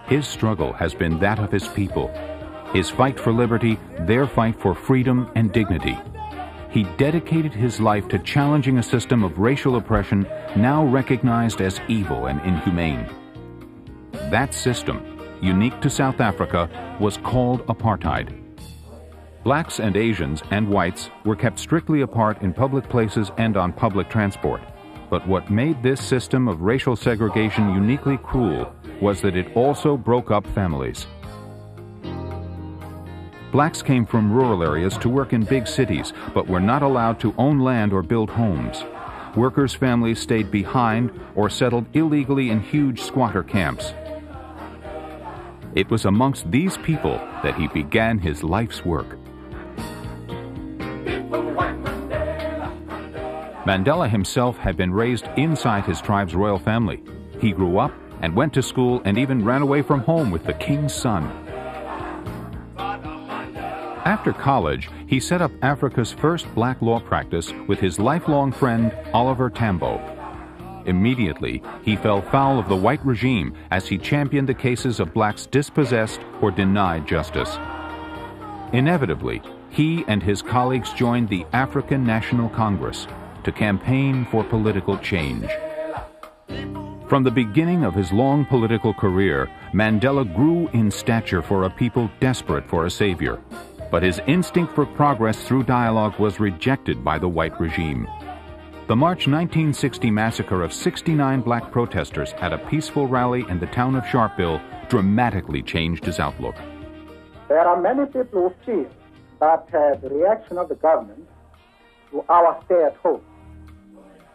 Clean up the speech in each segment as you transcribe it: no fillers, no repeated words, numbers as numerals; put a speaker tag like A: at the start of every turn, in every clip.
A: His struggle has been that of his people. His fight for liberty, their fight for freedom and dignity. He dedicated his life to challenging a system of racial oppression now recognized as evil and inhumane. That system, unique to South Africa, was called apartheid. Blacks and Asians and whites were kept strictly apart in public places and on public transport. But what made this system of racial segregation uniquely cruel was that it also broke up families. Blacks came from rural areas to work in big cities, but were not allowed to own land or build homes. Workers' families stayed behind or settled illegally in huge squatter camps. It was amongst these people that he began his life's work. Mandela himself had been raised inside his tribe's royal family. He grew up and went to school and even ran away from home with the king's son. After college, he set up Africa's first black law practice with his lifelong friend Oliver Tambo. Immediately, he fell foul of the white regime as he championed the cases of blacks dispossessed or denied justice. Inevitably, he and his colleagues joined the African National Congress to campaign for political change. From the beginning of his long political career, Mandela grew in stature for a people desperate for a savior. But his instinct for progress through dialogue was rejected by the white regime. The March 1960 massacre of 69 black protesters at a peaceful rally in the town of Sharpeville dramatically changed his outlook.
B: There are many people who feel that the reaction of the government to our stay at home.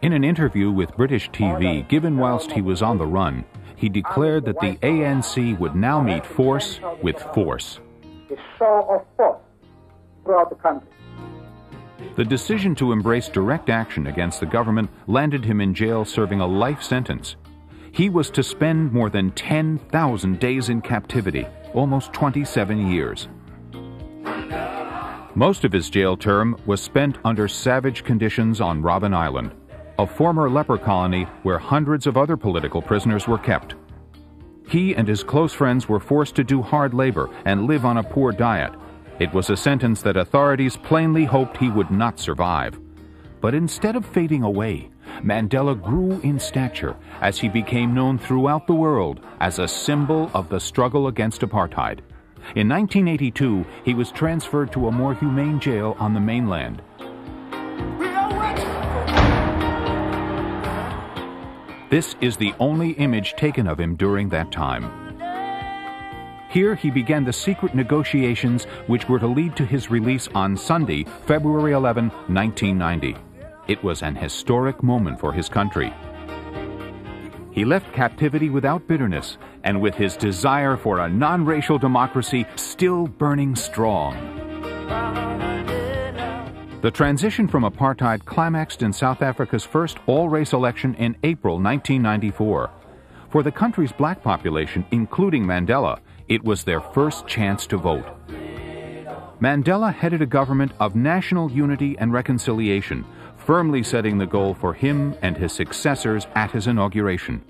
A: In an interview with British TV given whilst he was on the run, he declared that the ANC would now meet force with force.
B: A show of force throughout the country.
A: The decision to embrace direct action against the government landed him in jail serving a life sentence. He was to spend more than 10,000 days in captivity, almost 27 years. Most of his jail term was spent under savage conditions on Robben Island, a former leper colony where hundreds of other political prisoners were kept. He and his close friends were forced to do hard labor and live on a poor diet. It was a sentence that authorities plainly hoped he would not survive. But instead of fading away, Mandela grew in stature as he became known throughout the world as a symbol of the struggle against apartheid. In 1982, he was transferred to a more humane jail on the mainland. This is the only image taken of him during that time. Here he began the secret negotiations which were to lead to his release on Sunday, February 11, 1990. It was an historic moment for his country. He left captivity without bitterness and with his desire for a non-racial democracy still burning strong. The transition from apartheid climaxed in South Africa's first all-race election in April 1994. For the country's black population, including Mandela, it was their first chance to vote. Mandela headed a government of national unity and reconciliation, firmly setting the goal for him and his successors at his inauguration.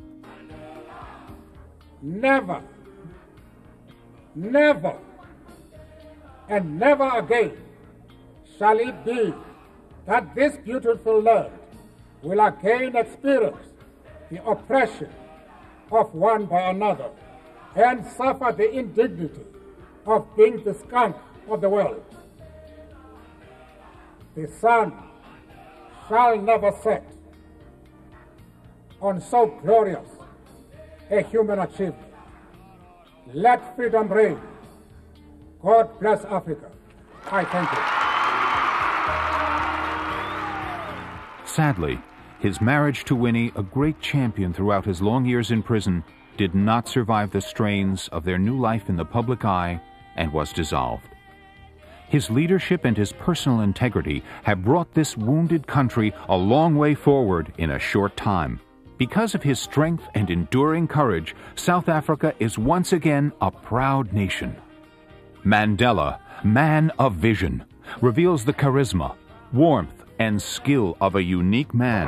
B: Never, never, and never again shall it be that this beautiful land will again experience the oppression of one by another and suffer the indignity of being the skunk of the world. The sun shall never set on so glorious a human achievement. Let freedom reign. God bless Africa. I thank you.
A: Sadly, his marriage to Winnie, a great champion throughout his long years in prison, did not survive the strains of their new life in the public eye and was dissolved. His leadership and his personal integrity have brought this wounded country a long way forward in a short time. Because of his strength and enduring courage, South Africa is once again a proud nation. Mandela, man of vision, reveals the charisma, warmth, and skill of a unique man.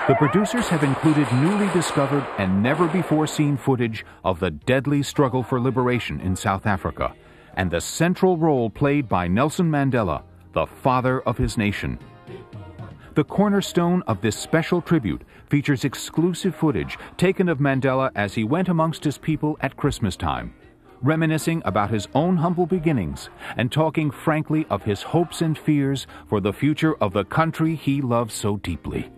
A: The producers have included newly discovered and never-before-seen footage of the deadly struggle for liberation in South Africa and the central role played by Nelson Mandela, the father of his nation. The cornerstone of this special tribute features exclusive footage taken of Mandela as he went amongst his people at Christmas time, reminiscing about his own humble beginnings and talking frankly of his hopes and fears for the future of the country he loves so deeply.